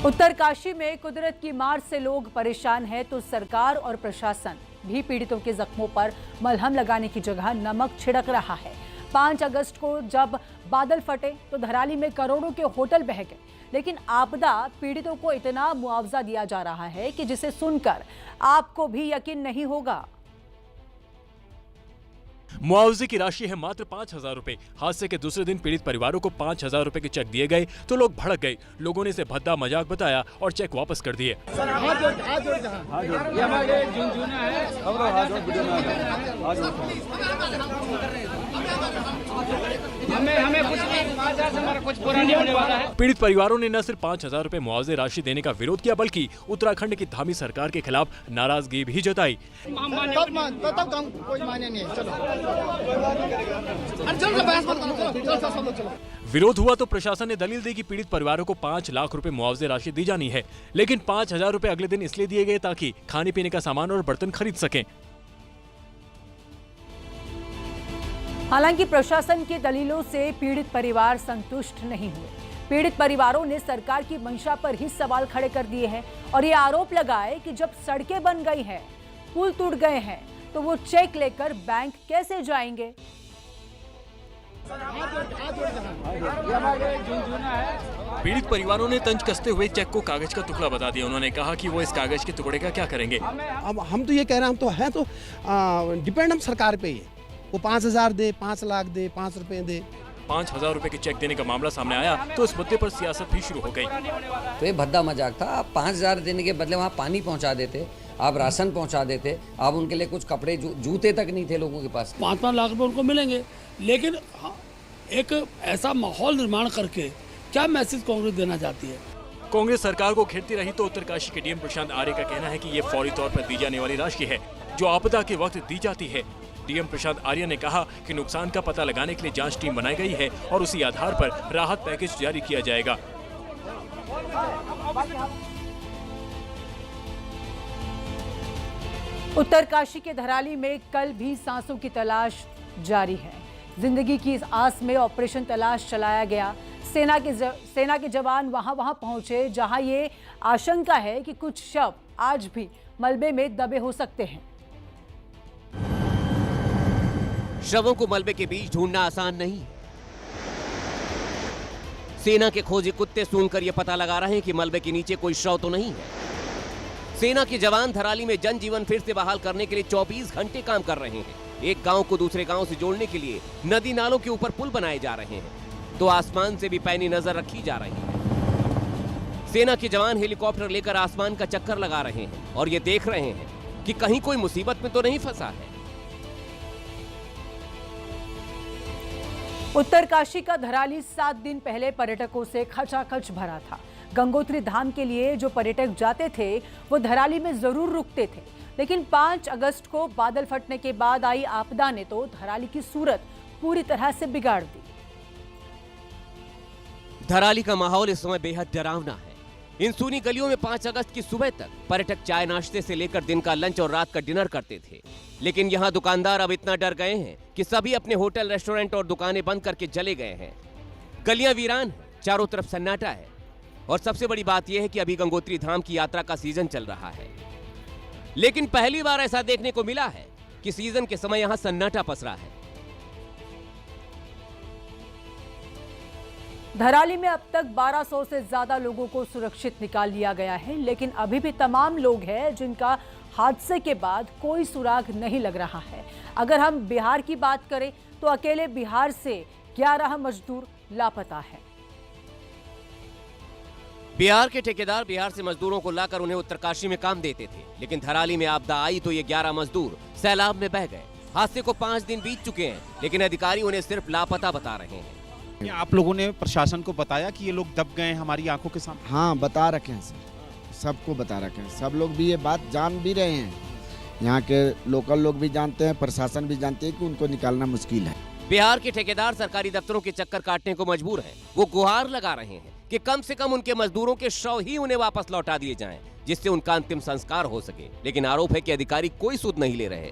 उत्तरकाशी में कुदरत की मार से लोग परेशान हैं तो सरकार और प्रशासन भी पीड़ितों के जख्मों पर मलहम लगाने की जगह नमक छिड़क रहा है। 5 अगस्त को जब बादल फटे तो धराली में करोड़ों के होटल बह गए, लेकिन आपदा पीड़ितों को इतना मुआवजा दिया जा रहा है कि जिसे सुनकर आपको भी यकीन नहीं होगा। मुआवजे की राशि है मात्र 5,000 रुपए। हादसे के दूसरे दिन पीड़ित परिवारों को 5,000 रुपए के चेक दिए गए तो लोग भड़क गए। लोगों ने इसे भद्दा मजाक बताया और चेक वापस कर दिए। पीड़ित परिवारों ने न सिर्फ 5,000 रुपए मुआवजे राशि देने का विरोध किया बल्कि उत्तराखंड की धामी सरकार के खिलाफ नाराजगी भी जताई। विरोध हुआ तो प्रशासन ने दलील दी कि पीड़ित परिवारों को 5 लाख रुपए मुआवजे राशि दी जानी है, लेकिन 5,000 रुपए अगले दिन इसलिए दिए गए ताकि खाने पीने का सामान और बर्तन खरीद सकें। हालांकि प्रशासन की दलीलों से पीड़ित परिवार संतुष्ट नहीं हुए। पीड़ित परिवारों ने सरकार की मंशा पर ही सवाल खड़े कर दिए हैं और ये आरोप लगाए कि जब सड़कें बन गई हैं, पुल टूट गए हैं, तो वो चेक लेकर बैंक कैसे जाएंगे। पीड़ित परिवारों ने तंज कसते हुए चेक को कागज का टुकड़ा बता दिया। उन्होंने कहा कि वो इस कागज के टुकड़े का क्या करेंगे। अब हम तो ये कह रहे हैं, हम तो है तो डिपेंड हम सरकार पे ही है। वो 5,000 दे, 5 लाख दे, 5 रुपए दे। 5,000 रुपए के चेक देने का मामला सामने आया तो इस मुद्दे पर सियासत भी शुरू हो गई। तो ये भद्दा मजाक था। आप 5,000 देने के बदले वहाँ पानी पहुँचा देते, आप राशन पहुँचा देते, आप उनके लिए कुछ कपड़े जूते तक नहीं थे लोगों के पास। 5-5 लाख रुपए उनको मिलेंगे, लेकिन एक ऐसा माहौल निर्माण करके क्या मैसेज कांग्रेस देना चाहती है। कांग्रेस सरकार को घेरती रही तो उत्तरकाशी के डीएम प्रशांत आर्य का कहना है कि ये फौरी तौर पर दी जाने वाली राशि है जो आपदा के वक्त दी जाती है। डीएम प्रशांत आर्य ने कहा कि नुकसान का पता लगाने के लिए जांच टीम बनाई गई है और उसी आधार पर राहत पैकेज जारी किया जाएगा। उत्तरकाशी के धराली में कल भी सांसों की तलाश जारी है। जिंदगी की इस आस में ऑपरेशन तलाश चलाया गया। सेना के जवान वहां पहुंचे जहां ये आशंका है कि कुछ शव आज भी मलबे में दबे हो सकते हैं। शवों को मलबे के बीच ढूंढना आसान नहीं। सेना के खोजी कुत्ते सूंघकर यह पता लगा रहे हैं कि मलबे के नीचे कोई शव तो नहीं है। सेना के जवान धराली में जनजीवन फिर से बहाल करने के लिए 24 घंटे काम कर रहे हैं। एक गांव को दूसरे गांव से जोड़ने के लिए नदी नालों के ऊपर पुल बनाए जा रहे हैं तो आसमान से भी पैनी नजर रखी जा रही है। सेना के जवान हेलीकॉप्टर लेकर आसमान का चक्कर लगा रहे हैं और ये देख रहे हैं कि कहीं कोई मुसीबत में तो नहीं फंसा है। उत्तरकाशी का धराली 7 दिन पहले पर्यटकों से खचाखच भरा था। गंगोत्री धाम के लिए जो पर्यटक जाते थे वो धराली में जरूर रुकते थे, लेकिन 5 अगस्त को बादल फटने के बाद आई आपदा ने तो धराली की सूरत पूरी तरह से बिगाड़ दी। धराली का माहौल इस समय बेहद डरावना है। इन सूनी गलियों में 5 अगस्त की सुबह तक पर्यटक चाय नाश्ते से लेकर दिन का लंच और रात का डिनर करते थे, लेकिन यहाँ दुकानदार अब इतना डर गए हैं कि सभी अपने होटल, रेस्टोरेंट और दुकानें बंद करके चले गए हैं। गलियां वीरान हैं, चारों तरफ सन्नाटा है और सबसे बड़ी बात यह है कि अभी गंगोत्री धाम की यात्रा का सीजन चल रहा है, लेकिन पहली बार ऐसा देखने को मिला है कि सीजन के समय यहाँ सन्नाटा पसरा है। धराली में अब तक 1200 से ज्यादा लोगों को सुरक्षित निकाल लिया गया है, लेकिन अभी भी तमाम लोग हैं जिनका हादसे के बाद कोई सुराग नहीं लग रहा है। अगर हम बिहार की बात करें तो अकेले बिहार से 11 मजदूर लापता हैं। बिहार के ठेकेदार बिहार से मजदूरों को लाकर उन्हें उत्तरकाशी में काम देते थे, लेकिन धराली में आपदा आई तो ये 11 मजदूर सैलाब में बह गए। हादसे को 5 दिन बीत चुके हैं, लेकिन अधिकारी उन्हें सिर्फ लापता बता रहे हैं। आप लोगों ने प्रशासन को बताया कि ये लोग दब गए हैं हमारी आंखों के सामने? हाँ, बता रखे हैं सर, सबको बता रखे हैं। सब लोग भी ये बात जान भी रहे हैं, यहाँ के लोकल लोग भी जानते हैं, प्रशासन भी जानते हैं कि उनको निकालना मुश्किल है। बिहार के ठेकेदार सरकारी दफ्तरों के चक्कर काटने को मजबूर हैं। वो गुहार लगा रहे हैं कि कम से कम उनके मजदूरों के शव ही उन्हें वापस लौटा दिए जाएं, जिससे उनका अंतिम संस्कार हो सके, लेकिन आरोप है कि अधिकारी कोई सुध नहीं ले रहे।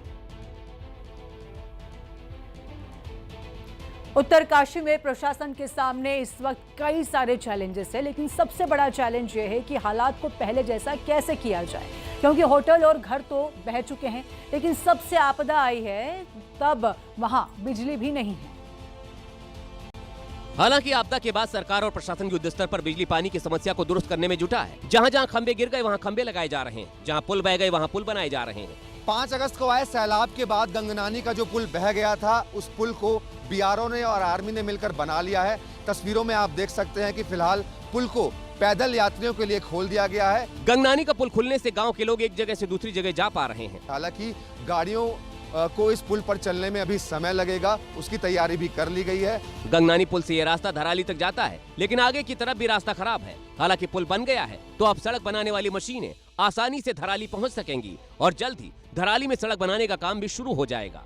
उत्तरकाशी में प्रशासन के सामने इस वक्त कई सारे चैलेंजेस है, लेकिन सबसे बड़ा चैलेंज ये है कि हालात को पहले जैसा कैसे किया जाए, क्योंकि होटल और घर तो बह चुके हैं, लेकिन सबसे आपदा आई है तब वहां बिजली भी नहीं है। हालांकि आपदा के बाद सरकार और प्रशासन युद्ध स्तर पर बिजली पानी की समस्या को दुरुस्त करने में जुटा है। जहां जहां खंबे गिर गए वहां खंबे लगाए जा रहे हैं, जहां पुल बह गए वहां पुल बनाए जा रहे हैं। 5 अगस्त को आए सैलाब के बाद गंगनानी का जो पुल बह गया था, उस पुल को बीआरओ ने और आर्मी ने मिलकर बना लिया है। तस्वीरों में आप देख सकते हैं कि फिलहाल पुल को पैदल यात्रियों के लिए खोल दिया गया है। गंगनानी का पुल खुलने से गांव के लोग एक जगह से दूसरी जगह जा पा रहे हैं। हालांकि गाड़ियों को इस पुल पर चलने में अभी समय लगेगा, उसकी तैयारी भी कर ली गई है। गंगनानी पुल से ये रास्ता धराली तक जाता है, लेकिन आगे की तरफ भी रास्ता खराब है। हालांकि पुल बन गया है तो अब सड़क बनाने वाली मशीनें आसानी से धराली पहुंच सकेंगी और जल्द ही धराली में सड़क बनाने का काम भी शुरू हो जाएगा।